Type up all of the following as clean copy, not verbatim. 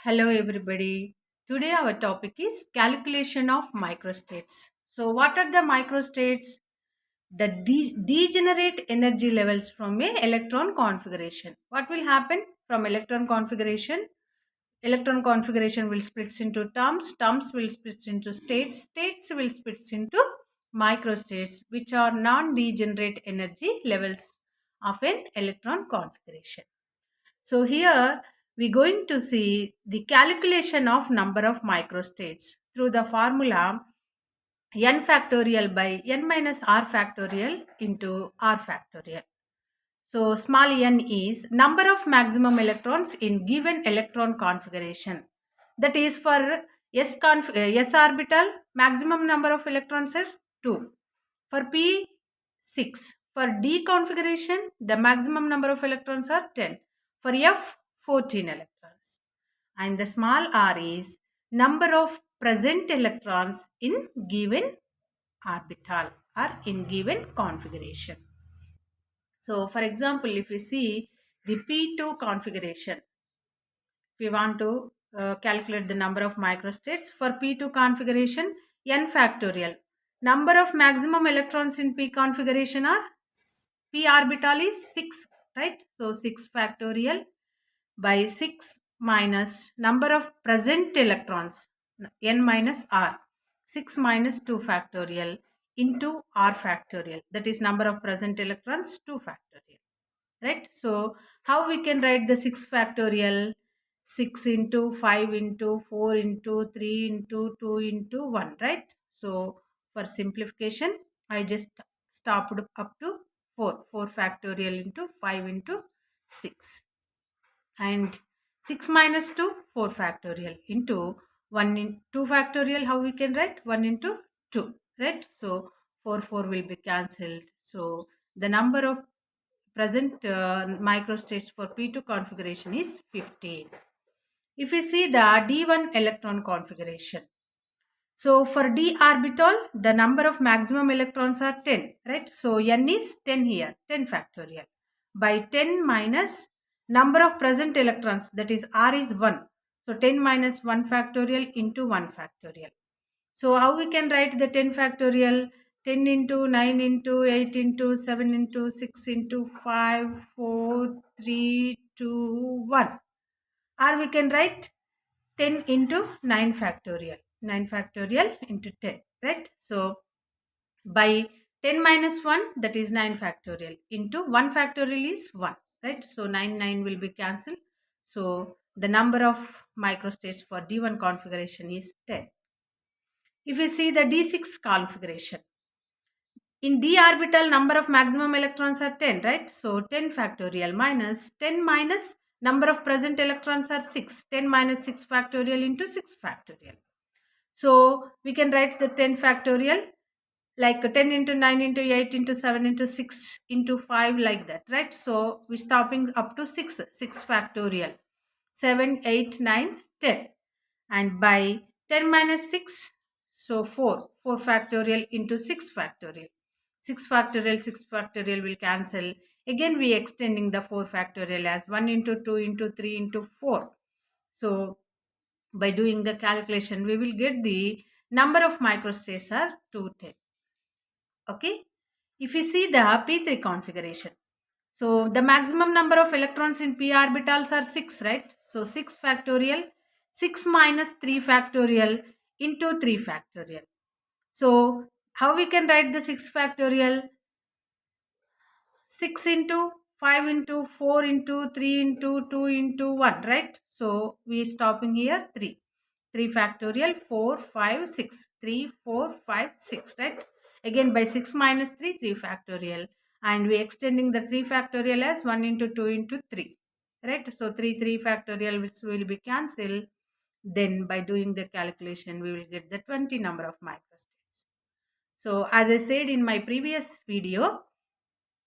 Hello everybody. Today our topic is calculation of microstates. So what are the microstates? The degenerate energy levels from a electron configuration. What will happen from electron configuration? Electron configuration will split into terms will split into states will split into microstates, which are non-degenerate energy levels of an electron configuration. So here we're going to see the calculation of number of microstates through the formula n factorial by n minus r factorial into r factorial. So small n is number of maximum electrons in given electron configuration. That is for s orbital, maximum number of electrons are 2. For p, 6. For d configuration, the maximum number of electrons are 10. For f, 14 electrons. And the small r is number of present electrons in given orbital or in given configuration. So for example, if we see the P2 configuration, we want to calculate the number of microstates for P2 configuration, n factorial. Number of maximum electrons in P configuration are P orbital is 6, right? So 6 factorial by 6 minus number of present electrons, n minus r. 6 minus 2 factorial into r factorial. That is number of present electrons, 2 factorial. Right? So how we can write the 6 factorial? 6 into 5 into 4 into 3 into 2 into 1, right? So for simplification, I just stopped up to 4. 4 factorial into 5 into 6. And 6 minus 2, 4 factorial into 1 in 2 factorial, how we can write? 1 into 2, right? So 4 will be cancelled. So the number of present microstates for P2 configuration is 15. If we see the D1 electron configuration, so for d orbital, the number of maximum electrons are 10, right? So n is 10 here, 10 factorial by 10 minus number of present electrons, that is r is 1. So 10 minus 1 factorial into 1 factorial. So how we can write the 10 factorial? 10 into 9 into 8 into 7 into 6 into 5, 4, 3, 2, 1. Or we can write 10 into 9 factorial. 9 factorial into 10, right? So by 10 minus 1, that is 9 factorial into 1 factorial is 1, right? So 9 will be cancelled. So the number of microstates for D1 configuration is 10. If we see the D6 configuration, in d orbital number of maximum electrons are 10, right? So 10 factorial minus 10 minus number of present electrons are 6. 10 minus 6 factorial into 6 factorial. So we can write the 10 factorial like 10 into 9 into 8 into 7 into 6 into 5 like that, right? So we're stopping up to 6 factorial. 7, 8, 9, 10. And by 10 minus 6, so 4 factorial into 6 factorial. 6 factorial will cancel. Again we extending the 4 factorial as 1 into 2 into 3 into 4. So by doing the calculation, we will get the number of microstates are 210. Okay. If we see the P3 configuration, so the maximum number of electrons in p orbitals are 6, right? So 6 factorial, 6 minus 3 factorial into 3 factorial. So how we can write the 6 factorial? 6 into 5 into 4 into 3 into 2 into 1, right? So we stopping here 3. 3 factorial, 4, 5, 6. 3, 4, 5, 6, right? Again by 6 minus 3, 3 factorial. And we extending the 3 factorial as 1 into 2 into 3. Right? So 3 factorial which will be cancelled. Then by doing the calculation, we will get the 20 number of microstates. So as I said in my previous video,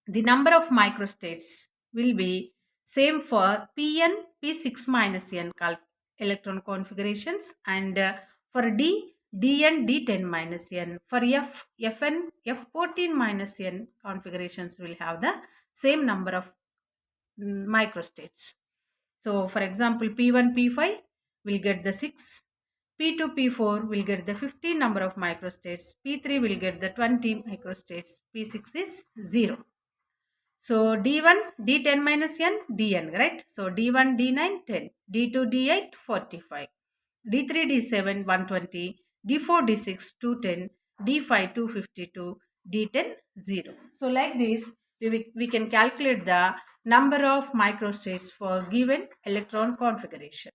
the number of microstates will be same for Pn, P6 minus n electron configurations, and for D, Dn, D10 minus n. For F, Fn, F14 minus n configurations will have the same number of microstates. So for example, P1, P5, will get the 6. P2, P4 will get the 15 number of microstates. P3 will get the 20 microstates. P6 is 0. So D1, D10 minus n, Dn, right? So D1, D9, 10. D2, D8, 45. D3, D7, 120. D4, D6, 210. D5, 252. D10, 0. So like this, we can calculate the number of microstates for given electron configuration.